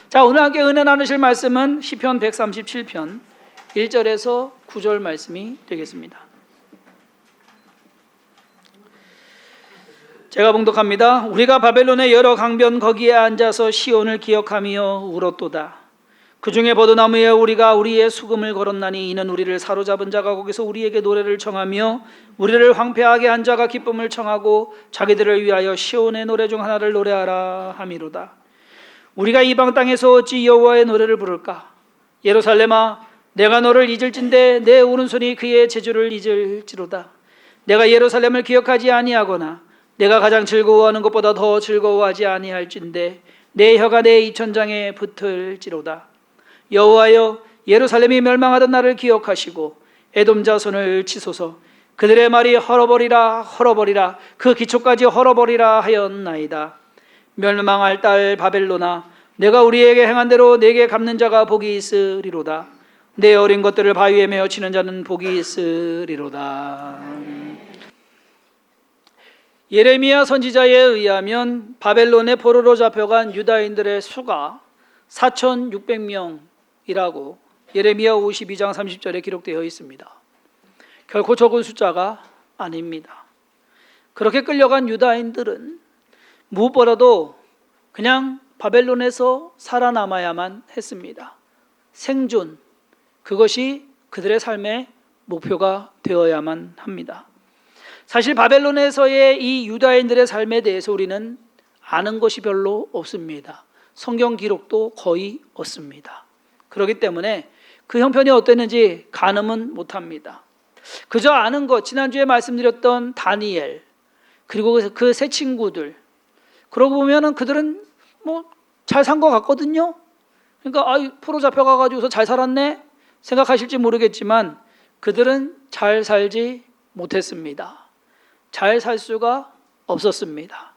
자, 오늘 함께 은혜 나누실 말씀은 시편 137편 1절에서 9절 말씀이 되겠습니다. 제가 봉독합니다. 우리가 바벨론의 여러 강변 거기에 앉아서 시온을 기억하며 울었도다. 그 중에 버드나무에 우리가 우리의 수금을 걸었나니 이는 우리를 사로잡은 자가 거기서 우리에게 노래를 청하며 우리를 황폐하게 한 자가 기쁨을 청하고 자기들을 위하여 시온의 노래 중 하나를 노래하라 함이로다. 우리가 이방 땅에서 어찌 여호와의 노래를 부를까? 예루살렘아, 내가 너를 잊을진대 내 오른손이 그의 제주를 잊을지로다. 내가 예루살렘을 기억하지 아니하거나 내가 가장 즐거워하는 것보다 더 즐거워하지 아니할진대 내 혀가 내 이천장에 붙을지로다. 여호와여, 예루살렘이 멸망하던 날을 기억하시고 에돔 자손을 치소서. 그들의 말이 헐어버리라 헐어버리라 그 기초까지 헐어버리라 하였나이다. 멸망할 딸 바벨론아, 내가 우리에게 행한 대로 내게 갚는 자가 복이 있으리로다. 내 어린 것들을 바위에 메어 치는 자는 복이 있으리로다. 예레미야 선지자에 의하면 바벨론의 포로로 잡혀간 유다인들의 수가 4,600명이라고 예레미야 52장 30절에 기록되어 있습니다. 결코 적은 숫자가 아닙니다. 그렇게 끌려간 유다인들은 무엇보다도 그냥 바벨론에서 살아남아야만 했습니다. 생존, 그것이 그들의 삶의 목표가 되어야만 합니다. 사실 바벨론에서의 이 유다인들의 삶에 대해서 우리는 아는 것이 별로 없습니다. 성경 기록도 거의 없습니다. 그렇기 때문에 그 형편이 어땠는지 가늠은 못합니다. 그저 아는 것, 지난주에 말씀드렸던 다니엘, 그리고 그 세 친구들, 그러고 보면은 그들은 뭐 잘 산 것 같거든요. 그러니까 포로 잡혀가가지고서 잘 살았네 생각하실지 모르겠지만 그들은 잘 살지 못했습니다. 잘 살 수가 없었습니다.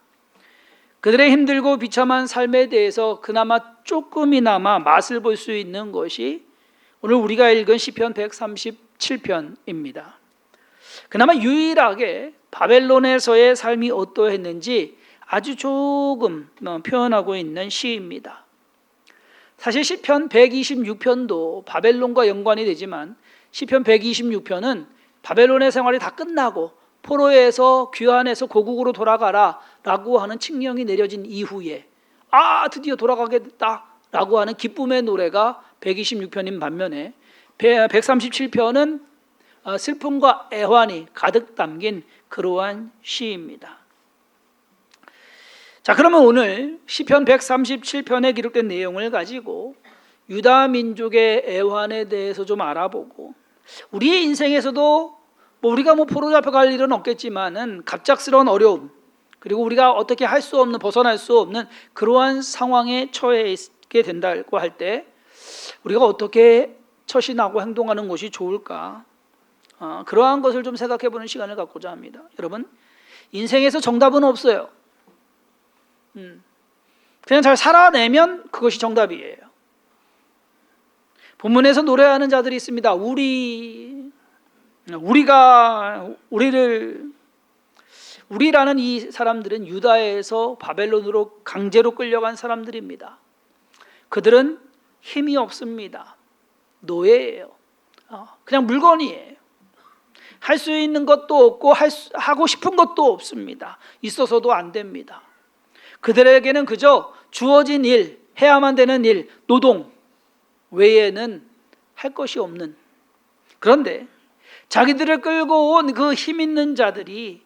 그들의 힘들고 비참한 삶에 대해서 그나마 조금이나마 맛을 볼 수 있는 것이 오늘 우리가 읽은 시편 137편입니다. 그나마 유일하게 바벨론에서의 삶이 어떠했는지 아주 조금 표현하고 있는 시입니다. 사실 시편 126편도 바벨론과 연관이 되지만 시편 126편은 바벨론의 생활이 다 끝나고 포로에서 귀환해서 고국으로 돌아가라 라고 하는 칙령이 내려진 이후에 드디어 돌아가게 됐다 라고 하는 기쁨의 노래가 126편인 반면에 137편은 슬픔과 애환이 가득 담긴 그러한 시입니다. 자, 그러면 오늘 시편 137편에 기록된 내용을 가지고 유다 민족의 애환에 대해서 좀 알아보고 우리의 인생에서도 우리가 포로 잡혀갈 일은 없겠지만은 갑작스러운 어려움, 그리고 우리가 어떻게 할 수 없는, 벗어날 수 없는 그러한 상황에 처해 있게 된다고 할 때 우리가 어떻게 처신하고 행동하는 것이 좋을까? 그러한 것을 좀 생각해보는 시간을 갖고자 합니다. 여러분, 인생에서 정답은 없어요. 그냥 잘 살아내면 그것이 정답이에요. 본문에서 노래하는 자들이 있습니다. 우리라는 이 사람들은 유다에서 바벨론으로 강제로 끌려간 사람들입니다. 그들은 힘이 없습니다. 노예예요. 그냥 물건이에요. 할 수 있는 것도 없고 하고 싶은 것도 없습니다. 있어서도 안 됩니다. 그들에게는 그저 주어진 일, 해야만 되는 일, 노동 외에는 할 것이 없는. 그런데 자기들을 끌고 온 그 힘 있는 자들이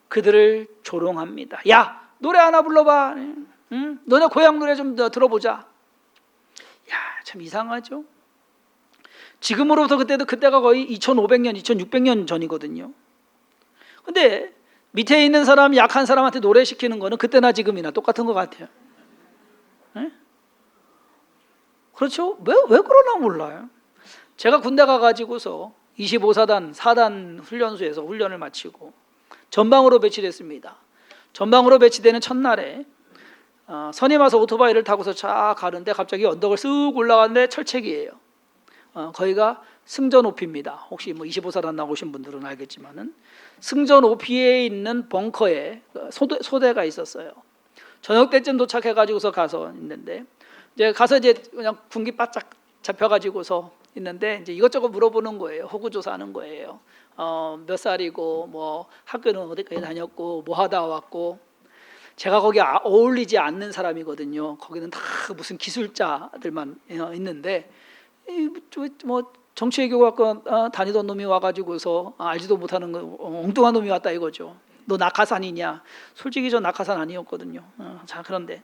그들을 조롱합니다. 야, 노래 하나 불러봐. 응? 너네 고향 노래 좀 들어보자. 참 이상하죠? 지금으로부터 그때가 거의 2500년, 2600년 전이거든요. 근데 밑에 있는 사람, 약한 사람한테 노래 시키는 거는 그때나 지금이나 똑같은 것 같아요. 네? 그렇죠? 왜 그러나 몰라요. 제가 군대 가가지고서 25사단, 4단 훈련소에서 훈련을 마치고 전방으로 배치됐습니다. 전방으로 배치되는 첫날에 선임 와서 오토바이를 타고서 쫙 가는데 갑자기 언덕을 쓱 올라갔는데 철책이에요. 거기가 승전 오피입니다. 혹시 25사단 나오신 분들은 알겠지만은 승전 오피에 있는 벙커에 소대가 있었어요. 저녁 때쯤 도착해가지고서 가서 있는데 이제 가서 이제 그냥 군기 바짝 잡혀가지고서 있는데 이제 이것저것 물어보는 거예요. 호구조사하는 거예요. 몇 살이고 뭐 학교는 어디까지 다녔고 뭐 하다 왔고. 제가 거기 어울리지 않는 사람이거든요. 거기는 다 무슨 기술자들만 있는데 뭐 정치외교학과 다니던 놈이 와가지고서 알지도 못하는 거 엉뚱한 놈이 왔다 이거죠. 너 낙하산이냐? 솔직히 저 낙하산 아니었거든요. 자, 그런데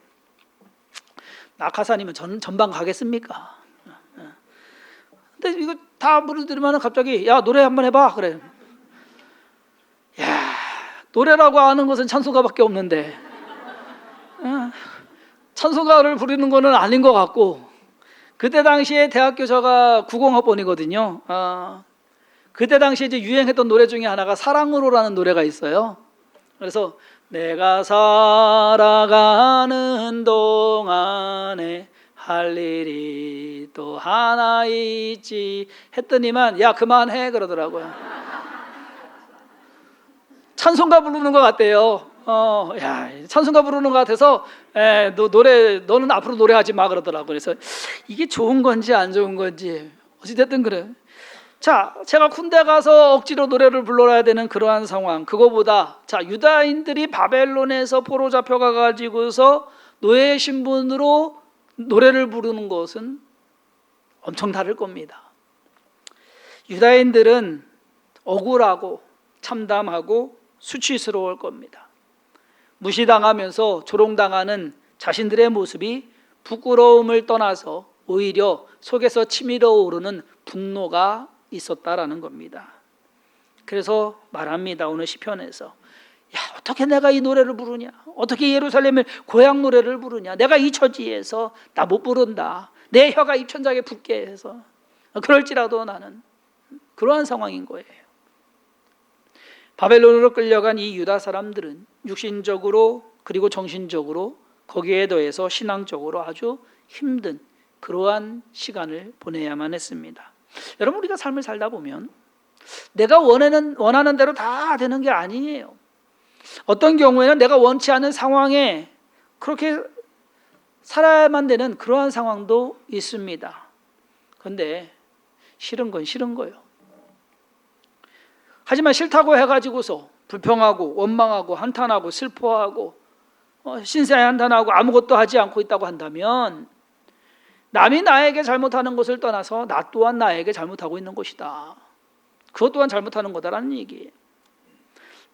낙하산이면 전방 가겠습니까? 근데 이거 다 물어들으면 갑자기 야 노래 한번 해봐 그래. 야 노래라고 하는 것은 찬송가밖에 없는데 찬송가를 부르는 거는 아닌 것 같고, 그때 당시에 대학교 저가 90학번이거든요. 그때 당시에 이제 유행했던 노래 중에 하나가 사랑으로라는 노래가 있어요. 그래서 내가 살아가는 동안에 할 일이 또 하나 있지 했더니만 야 그만해 그러더라고요. 찬송가 부르는 것 같대요. 야 찬송가 부르는 것 같아서 너는 앞으로 노래하지 마 그러더라고요. 그래서 이게 좋은 건지 안 좋은 건지 어찌됐든 그래. 자, 제가 군대 가서 억지로 노래를 불러야 되는 그러한 상황, 그거보다 자 유다인들이 바벨론에서 포로 잡혀가 가지고서 노예 신분으로 노래를 부르는 것은 엄청 다를 겁니다. 유다인들은 억울하고 참담하고 수치스러울 겁니다. 무시당하면서 조롱당하는 자신들의 모습이 부끄러움을 떠나서 오히려 속에서 치밀어 오르는 분노가 있었다라는 겁니다. 그래서 말합니다. 오늘 시편에서 야 어떻게 내가 이 노래를 부르냐, 어떻게 예루살렘의 고향 노래를 부르냐, 내가 이 처지에서 나 못 부른다, 내 혀가 입천장에 붙게 해서 그럴지라도 나는 그러한 상황인 거예요. 바벨론으로 끌려간 이 유다 사람들은 육신적으로 그리고 정신적으로 거기에 더해서 신앙적으로 아주 힘든 그러한 시간을 보내야만 했습니다. 여러분 우리가 삶을 살다 보면 내가 원하는 대로 다 되는 게 아니에요. 어떤 경우에는 내가 원치 않는 상황에 그렇게 살아야만 되는 그러한 상황도 있습니다. 그런데 싫은 건 싫은 거예요. 하지만 싫다고 해가지고서 불평하고 원망하고 한탄하고 슬퍼하고 신세한탄하고 아무것도 하지 않고 있다고 한다면 남이 나에게 잘못하는 것을 떠나서 나 또한 나에게 잘못하고 있는 것이다. 그것 또한 잘못하는 거다라는 얘기예요.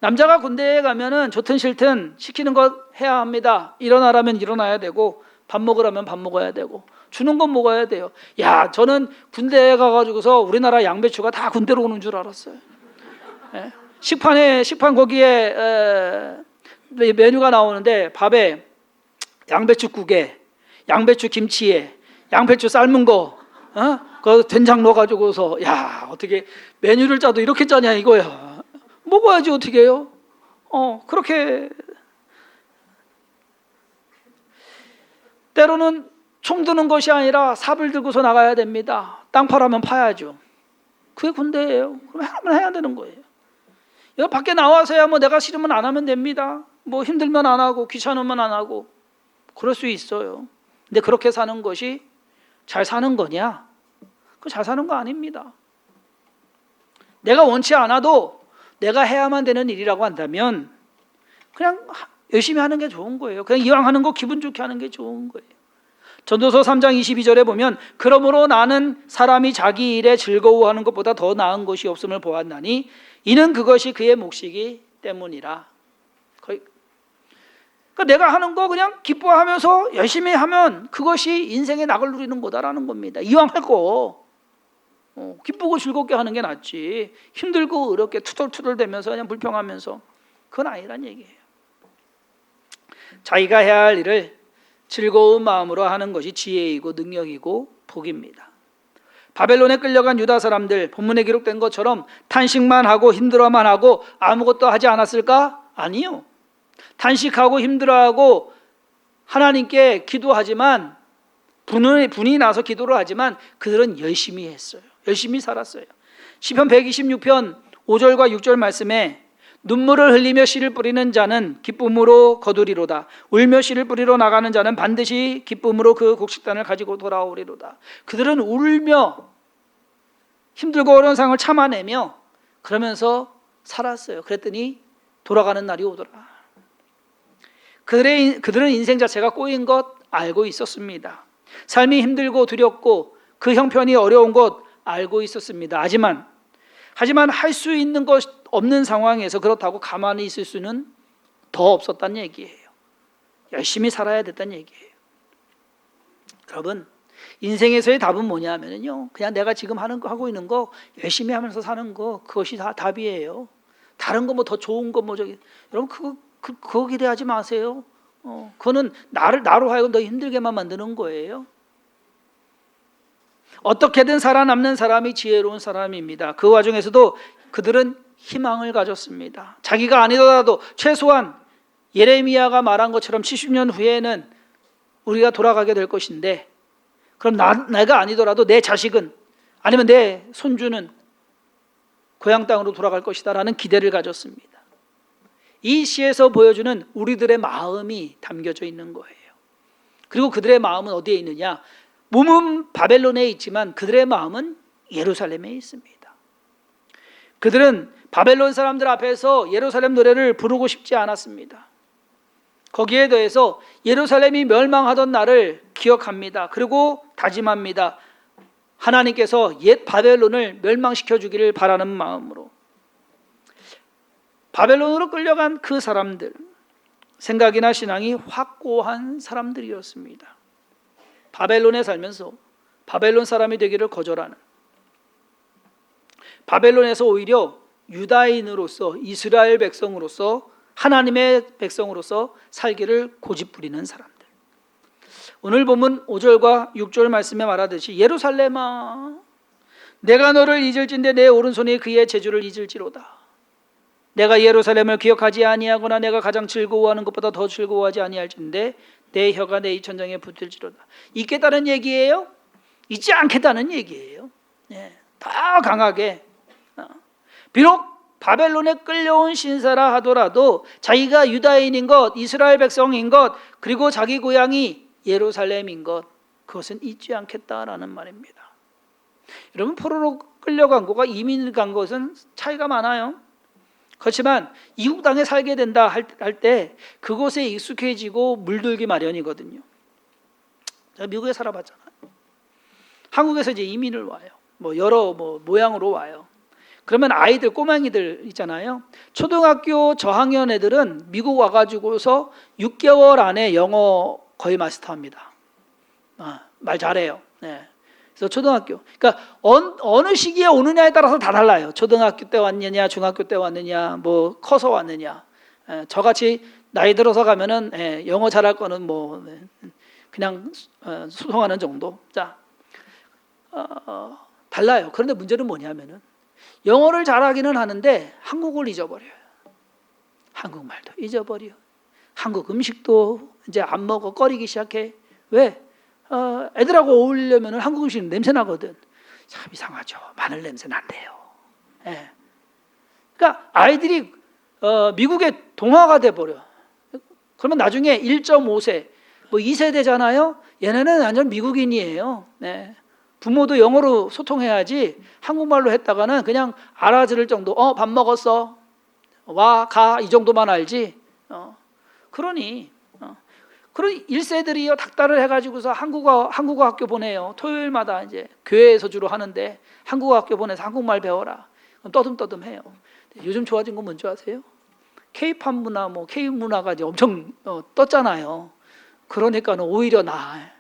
남자가 군대에 가면은 좋든 싫든 시키는 것 해야 합니다. 일어나라면 일어나야 되고 밥 먹으라면 밥 먹어야 되고 주는 건 먹어야 돼요. 야 저는 군대에 가가지고서 우리나라 양배추가 다 군대로 오는 줄 알았어요. 예? 식판 거기에 메뉴가 나오는데 밥에 양배추국에 양배추 김치에 양배추 삶은 거 그 된장 넣어가지고서 야 어떻게 메뉴를 짜도 이렇게 짜냐 이거야. 먹어야지 어떻게 해요? 그렇게 때로는 총 드는 것이 아니라 삽을 들고서 나가야 됩니다. 땅 파라면 파야죠. 그게 군대예요. 그럼 하면 해야 되는 거예요. 이거 밖에 나와서야 뭐 내가 싫으면 안 하면 됩니다. 뭐 힘들면 안 하고 귀찮으면 안 하고 그럴 수 있어요. 근데 그렇게 사는 것이 잘 사는 거냐? 그 잘 사는 거 아닙니다. 내가 원치 않아도 내가 해야만 되는 일이라고 한다면 그냥 열심히 하는 게 좋은 거예요. 그냥 이왕 하는 거 기분 좋게 하는 게 좋은 거예요. 전도서 3장 22절에 보면 그러므로 나는 사람이 자기 일에 즐거워하는 것보다 더 나은 것이 없음을 보았나니 이는 그것이 그의 몫이기 때문이라. 그러니까 내가 하는 거 그냥 기뻐하면서 열심히 하면 그것이 인생의 낙을 누리는 거다라는 겁니다. 이왕 할 거 기쁘고 즐겁게 하는 게 낫지 힘들고 어렵게 투덜투덜대면서 그냥 불평하면서 그건 아니란 얘기예요. 자기가 해야 할 일을 즐거운 마음으로 하는 것이 지혜이고 능력이고 복입니다. 바벨론에 끌려간 유다 사람들 본문에 기록된 것처럼 탄식만 하고 힘들어만 하고 아무것도 하지 않았을까? 아니요. 탄식하고 힘들어하고 하나님께 기도하지만 분이 나서 기도를 하지만 그들은 열심히 했어요. 열심히 살았어요. 시편 126편 5절과 6절 말씀에 눈물을 흘리며 씨를 뿌리는 자는 기쁨으로 거두리로다. 울며 씨를 뿌리러 나가는 자는 반드시 기쁨으로 그 곡식단을 가지고 돌아오리로다. 그들은 울며 힘들고 어려운 상황을 참아내며 그러면서 살았어요. 그랬더니 돌아가는 날이 오더라. 그들은 인생 자체가 꼬인 것 알고 있었습니다. 삶이 힘들고 두렵고 그 형편이 어려운 것 알고 있었습니다. 하지만 할 수 있는 것 없는 상황에서 그렇다고 가만히 있을 수는 더 없었다는 얘기예요. 열심히 살아야 됐다는 얘기예요. 여러분, 인생에서의 답은 뭐냐면요, 그냥 내가 지금 하고 있는 거 열심히 하면서 사는 거, 그것이 다 답이에요. 다른 거 뭐 더 좋은 거 뭐 저기, 여러분 그거 기대하지 마세요. 그거는 나로 하여금 더 힘들게만 만드는 거예요. 어떻게든 살아남는 사람이 지혜로운 사람입니다. 그 와중에서도 그들은 희망을 가졌습니다. 자기가 아니더라도 최소한 예레미야가 말한 것처럼 70년 후에는 우리가 돌아가게 될 것인데, 그럼 내가 아니더라도 내 자식은, 아니면 내 손주는 고향 땅으로 돌아갈 것이다 라는 기대를 가졌습니다. 이 시에서 보여주는 우리들의 마음이 담겨져 있는 거예요. 그리고 그들의 마음은 어디에 있느냐? 몸은 바벨론에 있지만 그들의 마음은 예루살렘에 있습니다. 그들은 바벨론 사람들 앞에서 예루살렘 노래를 부르고 싶지 않았습니다. 거기에 더해서 예루살렘이 멸망하던 날을 기억합니다. 그리고 다짐합니다. 하나님께서 옛 바벨론을 멸망시켜 주기를 바라는 마음으로. 바벨론으로 끌려간 그 사람들, 생각이나 신앙이 확고한 사람들이었습니다. 바벨론에 살면서 바벨론 사람이 되기를 거절하는, 바벨론에서 오히려 유다인으로서, 이스라엘 백성으로서, 하나님의 백성으로서 살기를 고집부리는 사람들. 오늘 본문 5절과 6절 말씀에 말하듯이, 예루살렘아 내가 너를 잊을진대 내 오른손이 그의 재주를 잊을지로다. 내가 예루살렘을 기억하지 아니하거나 내가 가장 즐거워하는 것보다 더 즐거워하지 아니할진대 내 혀가 내 이천장에 붙을지로다. 잊겠다는 얘기예요? 잊지 않겠다는 얘기예요. 더 강하게. 비록 바벨론에 끌려온 신사라 하더라도 자기가 유다인인 것, 이스라엘 백성인 것, 그리고 자기 고향이 예루살렘인 것, 그것은 잊지 않겠다라는 말입니다. 여러분, 포로로 끌려간 것과 이민을 간 것은 차이가 많아요. 그렇지만 이국 땅에 살게 된다 할 때 그곳에 익숙해지고 물들기 마련이거든요. 제가 미국에 살아봤잖아요. 한국에서 이제 이민을 와요. 여러 모양으로 와요. 그러면 아이들, 꼬맹이들 있잖아요. 초등학교 저학년 애들은 미국 와가지고서 6개월 안에 영어 거의 마스터합니다. 말 잘해요. 그래서 초등학교, 그러니까 어느 시기에 오느냐에 따라서 다 달라요. 초등학교 때 왔느냐, 중학교 때 왔느냐, 커서 왔느냐. 저같이 나이 들어서 가면은 영어 잘할 거는 그냥 수송하는 정도. 자, 달라요. 그런데 문제는 뭐냐면은 영어를 잘하기는 하는데 한국을 잊어버려요. 한국말도 잊어버려. 한국 음식도 이제 안 먹어, 꺼리기 시작해. 왜? 애들하고 어울리려면 한국 음식은 냄새 나거든. 참 이상하죠. 마늘 냄새 난대요. 그러니까 아이들이 미국에 동화가 돼버려. 그러면 나중에 1.5세, 2세대잖아요. 얘네는 완전 미국인이에요. 부모도 영어로 소통해야지 한국말로 했다가는 그냥 알아들을 정도. 밥 먹었어. 와, 가. 이 정도만 알지. 그러니 1세들이요 닥달을 해가지고서 한국어 학교 보내요. 토요일마다 이제 교회에서 주로 하는데 한국어 학교 보내서 한국말 배워라. 떠듬떠듬해요. 요즘 좋아진 건 뭔지 아세요? K-팝 문화, K-문화가 이제 엄청 떴잖아요. 그러니까는 오히려 나아.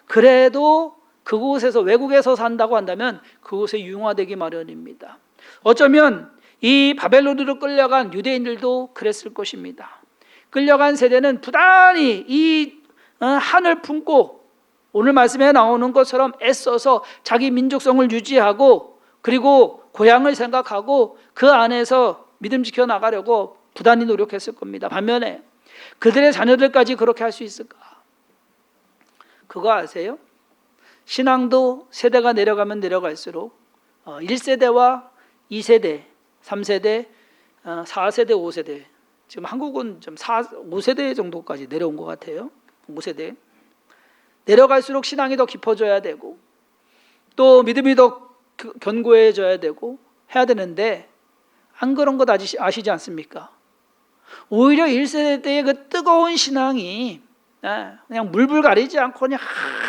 그래도 그곳에서, 외국에서 산다고 한다면 그곳에 융화되기 마련입니다. 어쩌면 이 바벨론으로 끌려간 유대인들도 그랬을 것입니다. 끌려간 세대는 부단히 이 한을 품고 오늘 말씀에 나오는 것처럼 애써서 자기 민족성을 유지하고, 그리고 고향을 생각하고 그 안에서 믿음 지켜 나가려고 부단히 노력했을 겁니다. 반면에 그들의 자녀들까지 그렇게 할 수 있을까? 그거 아세요? 신앙도 세대가 내려가면 내려갈수록 1세대와 2세대, 3세대 4세대, 5세대. 지금 한국은 좀 5세대 정도까지 내려온 것 같아요. 5세대. 내려갈수록 신앙이 더 깊어져야 되고 또 믿음이 더 견고해져야 되고 해야 되는데 안 그런 것 아시지 않습니까? 오히려 1세대 때의 그 뜨거운 신앙이 그냥 물불 가리지 않고 그냥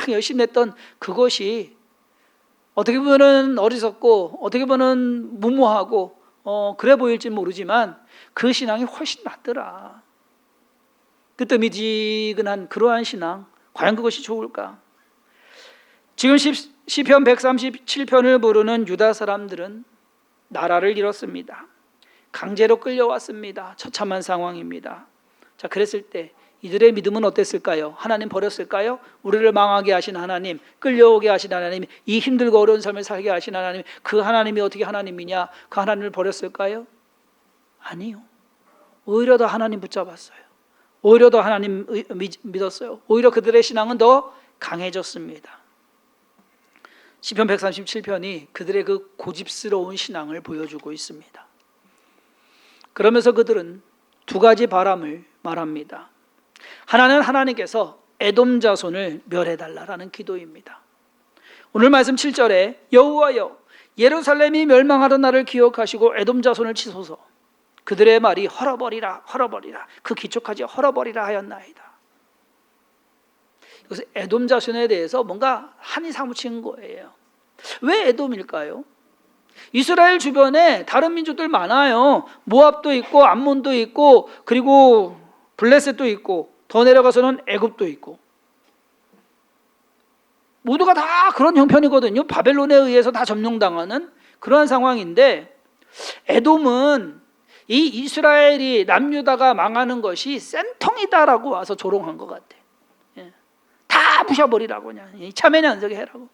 열심히 했던 그것이 어떻게 보면 어리석고 어떻게 보면 무모하고 그래 보일지 모르지만 그 신앙이 훨씬 낫더라. 뜨뜻미지근한 그러한 신앙, 과연 그것이 좋을까? 지금 시편 137편을 부르는 유다 사람들은 나라를 잃었습니다. 강제로 끌려왔습니다. 처참한 상황입니다. 자, 그랬을 때 이들의 믿음은 어땠을까요? 하나님 버렸을까요? 우리를 망하게 하신 하나님, 끌려오게 하신 하나님, 이 힘들고 어려운 삶을 살게 하신 하나님, 그 하나님이 어떻게 하나님이냐? 그 하나님을 버렸을까요? 아니요. 오히려 더 하나님 붙잡았어요. 오히려 더 하나님 믿었어요. 오히려 그들의 신앙은 더 강해졌습니다. 시편 137편이 그들의 그 고집스러운 신앙을 보여주고 있습니다. 그러면서 그들은 두 가지 바람을 말합니다. 하나는 하나님께서 에돔 자손을 멸해달라라는 기도입니다. 오늘 말씀 7절에 여호와여 예루살렘이 멸망하던 날을 기억하시고 에돔 자손을 치소서. 그들의 말이 헐어버리라 헐어버리라 그 기초까지 헐어버리라 하였나이다. 그래서 에돔 자손에 대해서 뭔가 한이 사무친 거예요. 왜 에돔일까요? 이스라엘 주변에 다른 민족들 많아요. 모압도 있고 암몬도 있고 그리고 블레셋도 있고 더 내려가서는 애굽도 있고 모두가 다 그런 형편이거든요. 바벨론에 의해서 다 점령당하는 그러한 상황인데 에돔은 이 이스라엘이 남유다가 망하는 것이 센통이다라고 와서 조롱한 것 같아. 다 부셔버리라고 그냥 참회는 안되게 해라고.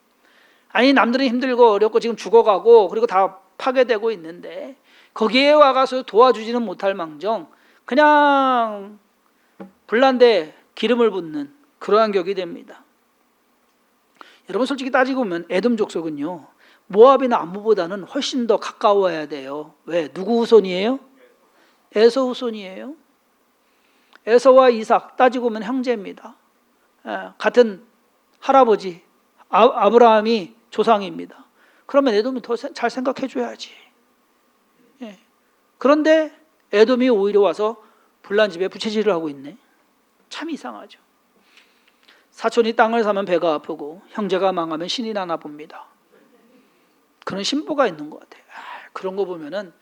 아니 남들은 힘들고 어렵고 지금 죽어가고 그리고 다 파괴되고 있는데 거기에 와가서 도와주지는 못할 망정 그냥 불난데 기름을 붓는 그러한 격이 됩니다. 여러분 솔직히 따지고 보면 에돔 족속은요 모압이나 암몬보다는 훨씬 더 가까워야 돼요. 왜? 누구 후손이에요? 에서 후손이에요. 에서와 이삭 따지고 보면 형제입니다. 같은 할아버지 아브라함이 조상입니다. 그러면 에돔이 더 잘 생각해 줘야지. 그런데 에돔이 오히려 와서 불난 집에 부채질을 하고 있네. 참 이상하죠. 사촌이 땅을 사면 배가 아프고 형제가 망하면 신이 나나 봅니다. 그런 신보가 있는 것 같아요. 그런 거 보면은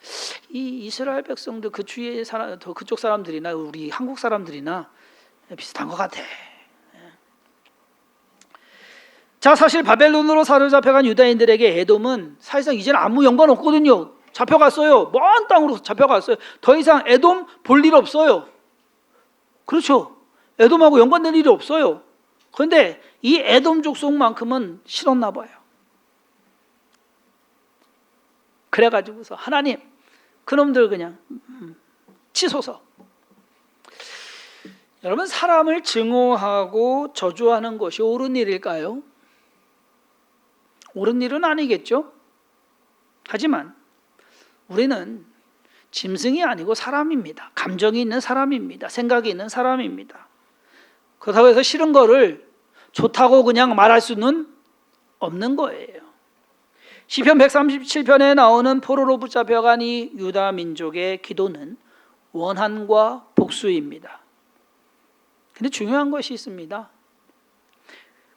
이 이스라엘 백성들 그 주위의 사람, 더 그쪽 사람들이나 우리 한국 사람들이나 비슷한 것 같아. 자, 사실 바벨론으로 사로잡혀간 유다인들에게 에돔은 사실상 이제는 아무 연관 없거든요. 잡혀갔어요. 먼 땅으로 잡혀갔어요. 더 이상 에돔 볼 일 없어요. 그렇죠. 에돔하고 연관된 일이 없어요. 그런데 이 에돔 족속만큼은 싫었나 봐요. 그래가지고서 하나님 그놈들 그냥 치소서. 여러분 사람을 증오하고 저주하는 것이 옳은 일일까요? 옳은 일은 아니겠죠. 하지만 우리는 짐승이 아니고 사람입니다. 감정이 있는 사람입니다. 생각이 있는 사람입니다. 그렇다고 해서 싫은 거를 좋다고 그냥 말할 수는 없는 거예요. 시편 137편에 나오는 포로로 붙잡혀간 이 유다 민족의 기도는 원한과 복수입니다. 근데 중요한 것이 있습니다.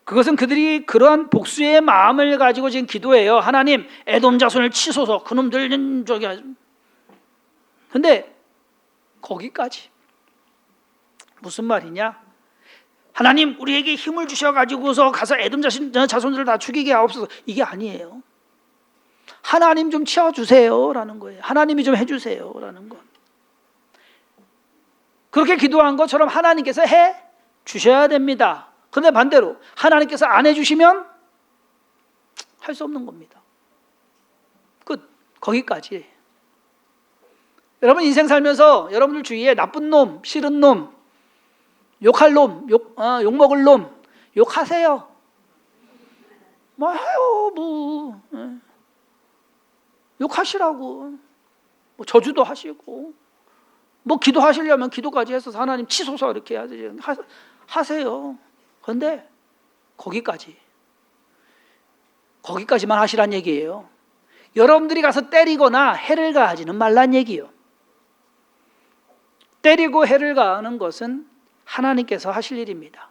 그것은 그들이 그러한 복수의 마음을 가지고 지금 기도해요. 하나님, 에돔 자손을 치소서. 그놈들 저기. 근데 거기까지. 무슨 말이냐? 하나님, 우리에게 힘을 주셔가지고서 가서 에돔 자손들을 다 죽이게 하옵소서. 이게 아니에요. 하나님 좀 치워주세요라는 거예요. 하나님이 좀 해주세요라는 것. 그렇게 기도한 것처럼 하나님께서 해 주셔야 됩니다. 그런데 반대로 하나님께서 안 해주시면 할 수 없는 겁니다. 끝. 거기까지. 여러분 인생 살면서 여러분들 주위에 나쁜 놈, 싫은 놈, 욕할 놈, 욕먹을 놈 욕하세요. 욕하시라고. 뭐 저주도 하시고 뭐 기도하시려면 기도까지 해서 하나님 치소서 이렇게 하세요. 그런데 거기까지만 하시란 얘기예요. 여러분들이 가서 때리거나 해를 가하지는 말란 얘기예요. 때리고 해를 가하는 것은 하나님께서 하실 일입니다.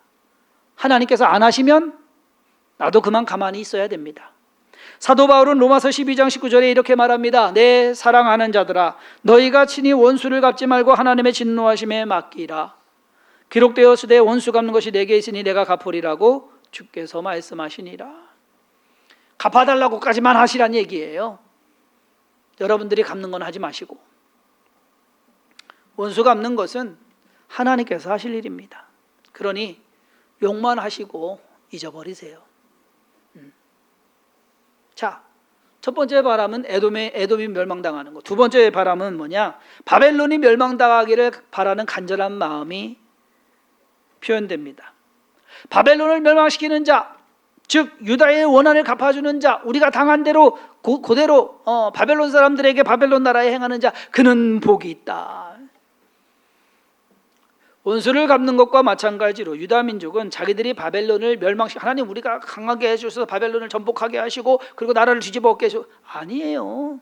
하나님께서 안 하시면 나도 그만 가만히 있어야 됩니다. 사도 바울은 로마서 12장 19절에 이렇게 말합니다. 내 사랑하는 자들아, 너희가 친히 원수를 갚지 말고 하나님의 진노하심에 맡기라. 기록되었으되 원수 갚는 것이 내게 있으니 내가 갚으리라고 주께서 말씀하시니라. 갚아달라고까지만 하시란 얘기예요. 여러분들이 갚는 건 하지 마시고, 원수 갚는 것은 하나님께서 하실 일입니다. 그러니 욕만 하시고 잊어버리세요. 자, 첫 번째 바람은 에돔이 멸망당하는 것. 두 번째 바람은 뭐냐? 바벨론이 멸망당하기를 바라는 간절한 마음이 표현됩니다. 바벨론을 멸망시키는 자, 즉 유다의 원한을 갚아주는 자, 우리가 당한 대로 그대로 바벨론 사람들에게 바벨론 나라에 행하는 자, 그는 복이 있다. 원수를 갚는 것과 마찬가지로 유다 민족은 자기들이 바벨론을 하나님 우리가 강하게 해주셔서 바벨론을 전복하게 하시고 그리고 나라를 뒤집어 엎게 해주고, 아니에요.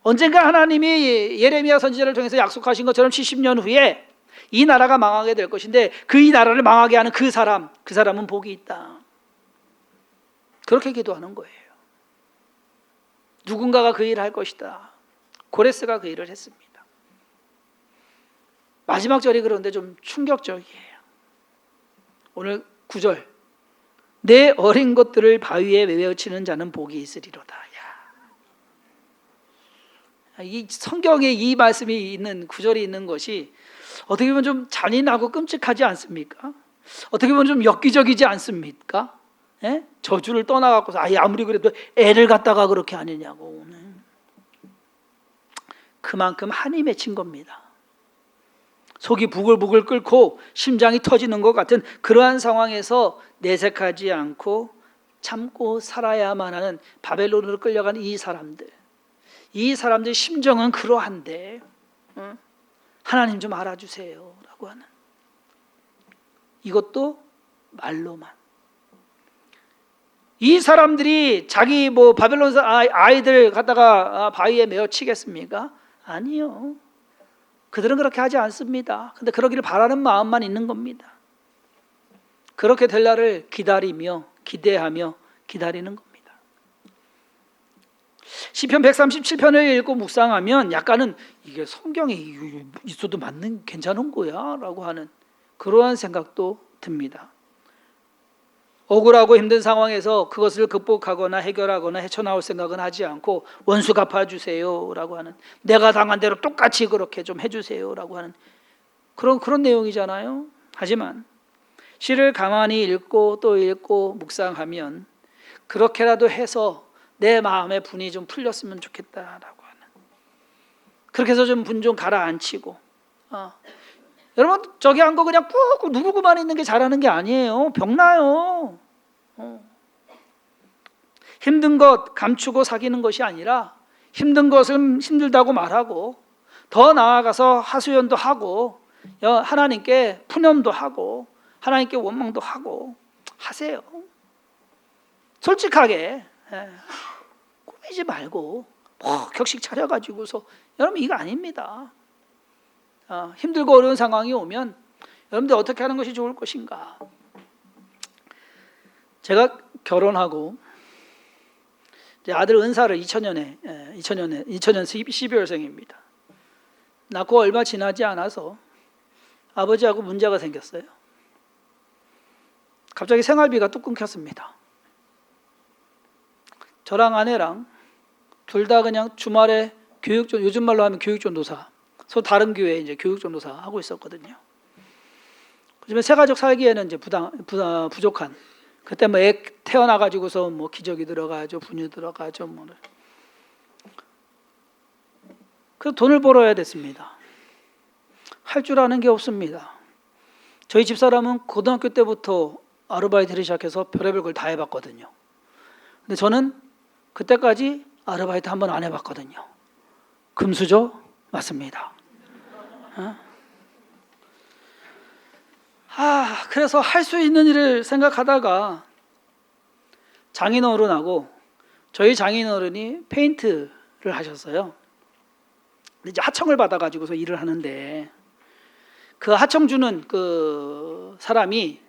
언젠가 하나님이 예레미야 선지자를 통해서 약속하신 것처럼 70년 후에 이 나라가 망하게 될 것인데 이 나라를 망하게 하는 그 사람은 복이 있다. 그렇게 기도하는 거예요. 누군가가 그 일을 할 것이다. 고레스가 그 일을 했습니다. 마지막 절이 그런데 좀 충격적이에요. 오늘 9절, 내 어린 것들을 바위에 메어치는 자는 복이 있으리로다. 이 성경에 이 말씀이 있는 구절이 있는 것이 어떻게 보면 좀 잔인하고 끔찍하지 않습니까? 어떻게 보면 좀 엽기적이지 않습니까? 예? 저주를 떠나갖고서 아무리 그래도 애를 갖다가 그렇게 하느냐고. 그만큼 한이 맺힌 겁니다. 속이 부글부글 끓고 심장이 터지는 것 같은 그러한 상황에서 내색하지 않고 참고 살아야만 하는 바벨론으로 끌려간 이 사람들 심정은 그러한데 하나님 좀 알아주세요 라고 하는, 이것도 말로만. 이 사람들이 자기 바벨론 아이들 갖다가 바위에 메어 치겠습니까? 아니요. 그들은 그렇게 하지 않습니다. 근데 그러기를 바라는 마음만 있는 겁니다. 그렇게 될 날을 기다리며 기대하며 기다리는 겁니다. 시편 137편을 읽고 묵상하면 약간은 이게 성경에 있어도 괜찮은 거야 라고 하는 그러한 생각도 듭니다. 억울하고 힘든 상황에서 그것을 극복하거나 해결하거나 헤쳐나올 생각은 하지 않고 원수 갚아주세요 라고 하는, 내가 당한 대로 똑같이 그렇게 좀 해주세요 라고 하는 그런 내용이잖아요. 하지만 시를 가만히 읽고 또 읽고 묵상하면 그렇게라도 해서 내 마음의 분이 좀 풀렸으면 좋겠다라고 하는, 그렇게 해서 좀 분 좀 가라앉히고, 여러분 저기 한 거 그냥 꾹꾹 누르고만 있는 게 잘하는 게 아니에요. 병나요. 힘든 것 감추고 사귀는 것이 아니라 힘든 것은 힘들다고 말하고 더 나아가서 하소연도 하고 하나님께 푸념도 하고 하나님께 원망도 하고 하세요. 솔직하게 꾸미지 말고 격식 차려가지고서, 여러분 이거 아닙니다. 힘들고 어려운 상황이 오면 여러분들 어떻게 하는 것이 좋을 것인가? 제가 결혼하고 이제 아들 은사를 2000년 12월생입니다. 낳고 얼마 지나지 않아서 아버지하고 문제가 생겼어요. 갑자기 생활비가 뚝 끊겼습니다. 저랑 아내랑 둘 다 그냥 주말에 요즘 말로 하면 교육전도사, 다른 교회에 이제 교육전도사 하고 있었거든요. 그러면 새 가족 살기에는 이제 부족한, 그때 애 태어나가지고서 기저귀 들어가죠, 분유 들어가죠, 그래서 돈을 벌어야 됐습니다. 할 줄 아는 게 없습니다. 저희 집사람은 고등학교 때부터 아르바이트를 시작해서 별의별 걸 다 해봤거든요. 근데 저는 그때까지 아르바이트 한번 안 해봤거든요. 금수저? 맞습니다. 그래서 할 수 있는 일을 생각하다가 장인어른하고 저희 장인어른이 페인트를 하셨어요. 근데 이제 하청을 받아가지고서 일을 하는데 그 하청 주는 그 사람이,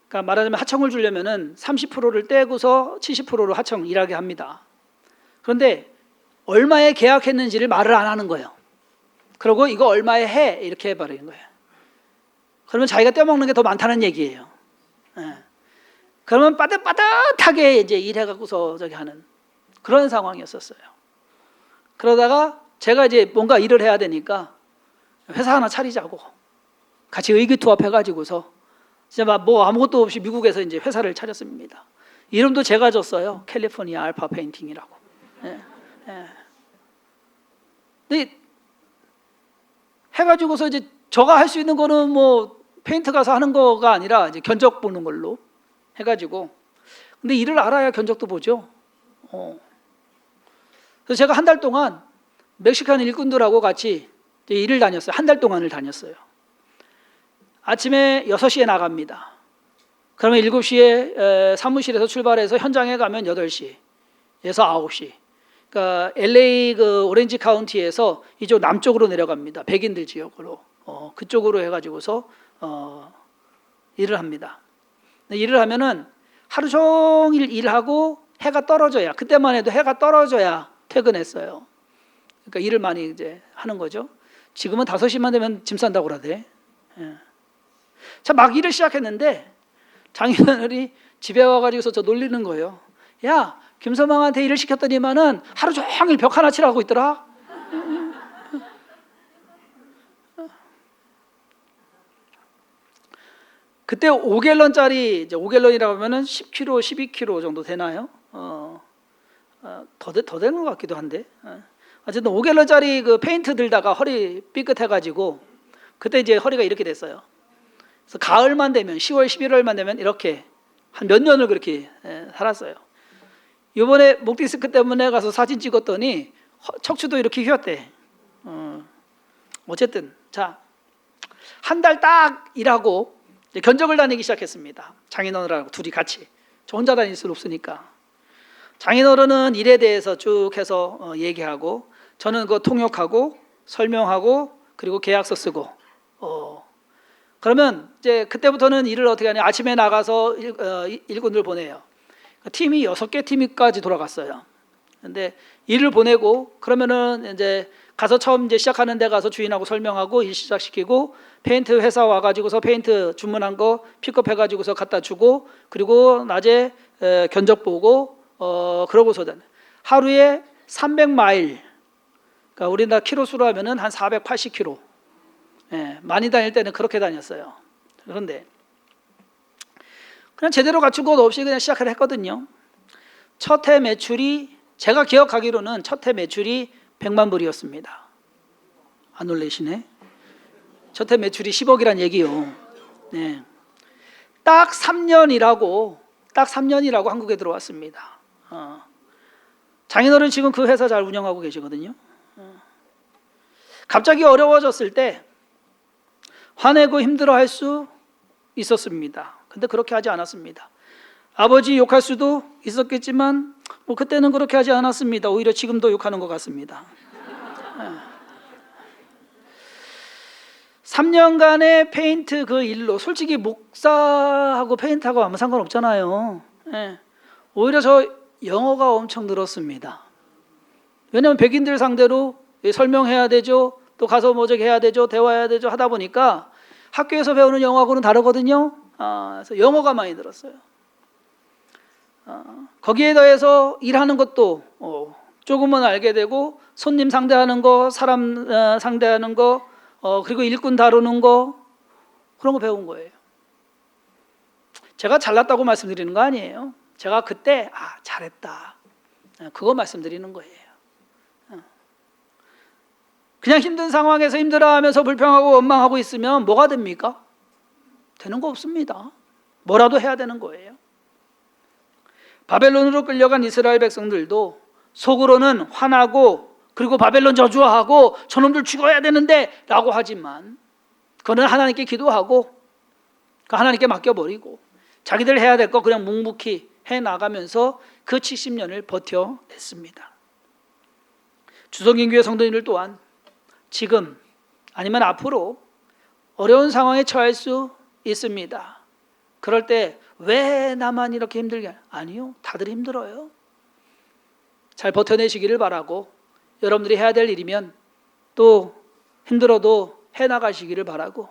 그러니까 말하자면 하청을 주려면은 30%를 떼고서 70%로 하청 일하게 합니다. 그런데 얼마에 계약했는지를 말을 안 하는 거예요. 그리고 이거 얼마에 해 이렇게 해버리는 거예요. 그러면 자기가 떼먹는 게 더 많다는 얘기예요. 그러면 빠듯빠듯하게 이제 일해갖고서 저기 하는 그런 상황이었었어요. 그러다가 제가 이제 뭔가 일을 해야 되니까 회사 하나 차리자고 같이 의기투합해가지고서 이제 막 뭐 아무것도 없이 미국에서 이제 회사를 차렸습니다. 이름도 제가 줬어요. 캘리포니아 알파 페인팅이라고. 근데 해가지고서 이제 저가 할 수 있는 거는 뭐 페인트 가서 하는 거가 아니라 이제 견적 보는 걸로 해가지고, 근데 일을 알아야 견적도 보죠. 그래서 제가 한 달 동안 멕시칸 일꾼들하고 같이 일을 다녔어요. 한 달 동안을 다녔어요. 아침에 6시에 나갑니다. 그러면 7시에 사무실에서 출발해서 현장에 가면 8시에서 9시. 그러니까 LA 그 오렌지 카운티에서 이쪽 남쪽으로 내려갑니다. 백인들 지역으로. 그쪽으로 해가지고서 일을 합니다. 일을 하면은 하루 종일 일하고 해가 떨어져야, 그때만 해도 해가 떨어져야 퇴근했어요. 그러니까 일을 많이 이제 하는 거죠. 지금은 5시만 되면 짐 싼다고 그러대. 자, 막 일을 시작했는데 장인어른이 집에 와가지고서 저 놀리는 거예요. 야, 김서방한테 일을 시켰더니만은 하루 종일 벽 하나 칠하고 있더라. 그때 5갤런짜리, 이제 5갤런이라고 하면은 10kg, 12kg 정도 되나요? 더 되는 것 같기도 한데. 어쨌든 5갤런짜리 그 페인트 들다가 허리 삐끗해가지고 그때 이제 허리가 이렇게 됐어요. 그래서 가을만 되면 10월, 11월만 되면 이렇게 한 몇 년을 그렇게 살았어요. 이번에 목 디스크 때문에 가서 사진 찍었더니 척추도 이렇게 휘었대. 어쨌든 자, 한 달 딱 일하고 이제 견적을 다니기 시작했습니다. 장인어른하고 둘이 같이. 저 혼자 다닐 수는 없으니까. 장인어른은 일에 대해서 쭉 해서 얘기하고, 저는 그거 통역하고 설명하고 그리고 계약서 쓰고. 그러면 이제 그때부터는 일을 어떻게 하냐? 아침에 나가서 일꾼들 보내요. 팀이 6개 팀까지 돌아갔어요. 근데 일을 보내고 그러면은 이제 가서 처음 이제 시작하는 데 가서 주인하고 설명하고 일 시작시키고, 페인트 회사 와가지고서 페인트 주문한 거 픽업해가지고서 갖다 주고, 그리고 낮에 견적 보고, 그러고서는 하루에 300마일, 그러니까 우리나라 키로수로 하면은 한 480km. 많이 다닐 때는 그렇게 다녔어요. 그런데 그냥 제대로 갖춘 것 없이 그냥 시작을 했거든요. 첫 해 매출이, 제가 기억하기로는 첫 해 매출이 100만 불이었습니다. 안 놀라시네? 첫 해 매출이 10억이란 얘기요. 네. 딱 3년이라고 한국에 들어왔습니다. 장인어른 지금 그 회사 잘 운영하고 계시거든요. 갑자기 어려워졌을 때 화내고 힘들어할 수 있었습니다. 근데 그렇게 하지 않았습니다. 아버지 욕할 수도 있었겠지만 뭐 그때는 그렇게 하지 않았습니다. 오히려 지금도 욕하는 것 같습니다. 3년간의 페인트 그 일로, 솔직히 목사하고 페인트하고 아무 상관없잖아요. 오히려 저 영어가 엄청 늘었습니다. 왜냐하면 백인들 상대로 설명해야 되죠. 또 가서 뭐 저기 해야 되죠. 대화해야 되죠. 하다 보니까 학교에서 배우는 영어하고는 다르거든요. 그래서 영어가 많이 늘었어요. 거기에 더해서 일하는 것도 조금은 알게 되고, 손님 상대하는 거, 사람 상대하는 거, 그리고 일꾼 다루는 거, 그런 거 배운 거예요. 제가 잘났다고 말씀드리는 거 아니에요. 제가 그때 잘했다, 그거 말씀드리는 거예요. 그냥 힘든 상황에서 힘들어하면서 불평하고 원망하고 있으면 뭐가 됩니까? 되는 거 없습니다. 뭐라도 해야 되는 거예요. 바벨론으로 끌려간 이스라엘 백성들도 속으로는 화나고 그리고 바벨론 저주하고 저놈들 죽어야 되는데 라고 하지만 그거는 하나님께 기도하고 하나님께 맡겨버리고 자기들 해야 될 거 그냥 묵묵히 해나가면서 그 70년을 버텨냈습니다. 주성인교회 성도님들 또한 지금 아니면 앞으로 어려운 상황에 처할 수 있습니다. 그럴 때 왜 나만 이렇게 힘들게 하냐? 아니요, 다들 힘들어요. 잘 버텨내시기를 바라고 여러분들이 해야 될 일이면 또 힘들어도 해나가시기를 바라고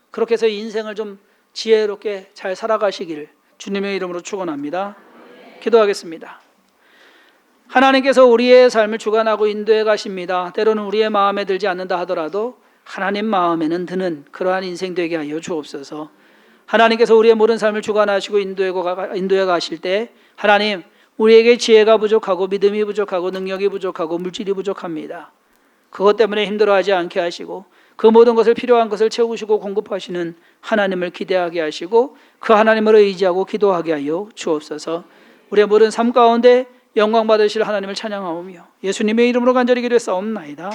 그렇게 해서 인생을 좀 지혜롭게 잘 살아가시기를 주님의 이름으로 축원합니다. 기도하겠습니다. 하나님께서 우리의 삶을 주관하고 인도해 가십니다. 때로는 우리의 마음에 들지 않는다 하더라도 하나님 마음에는 드는 그러한 인생 되게 하여 주옵소서. 하나님께서 우리의 모든 삶을 주관하시고 인도해 가실 때 하나님 우리에게 지혜가 부족하고 믿음이 부족하고 능력이 부족하고 물질이 부족합니다. 그것 때문에 힘들어하지 않게 하시고 그 모든 것을 필요한 것을 채우시고 공급하시는 하나님을 기대하게 하시고 그 하나님을 의지하고 기도하게 하여 주옵소서. 우리의 모든 삶 가운데 영광 받으실 하나님을 찬양하오며 예수님의 이름으로 간절히 기도했사옵나이다.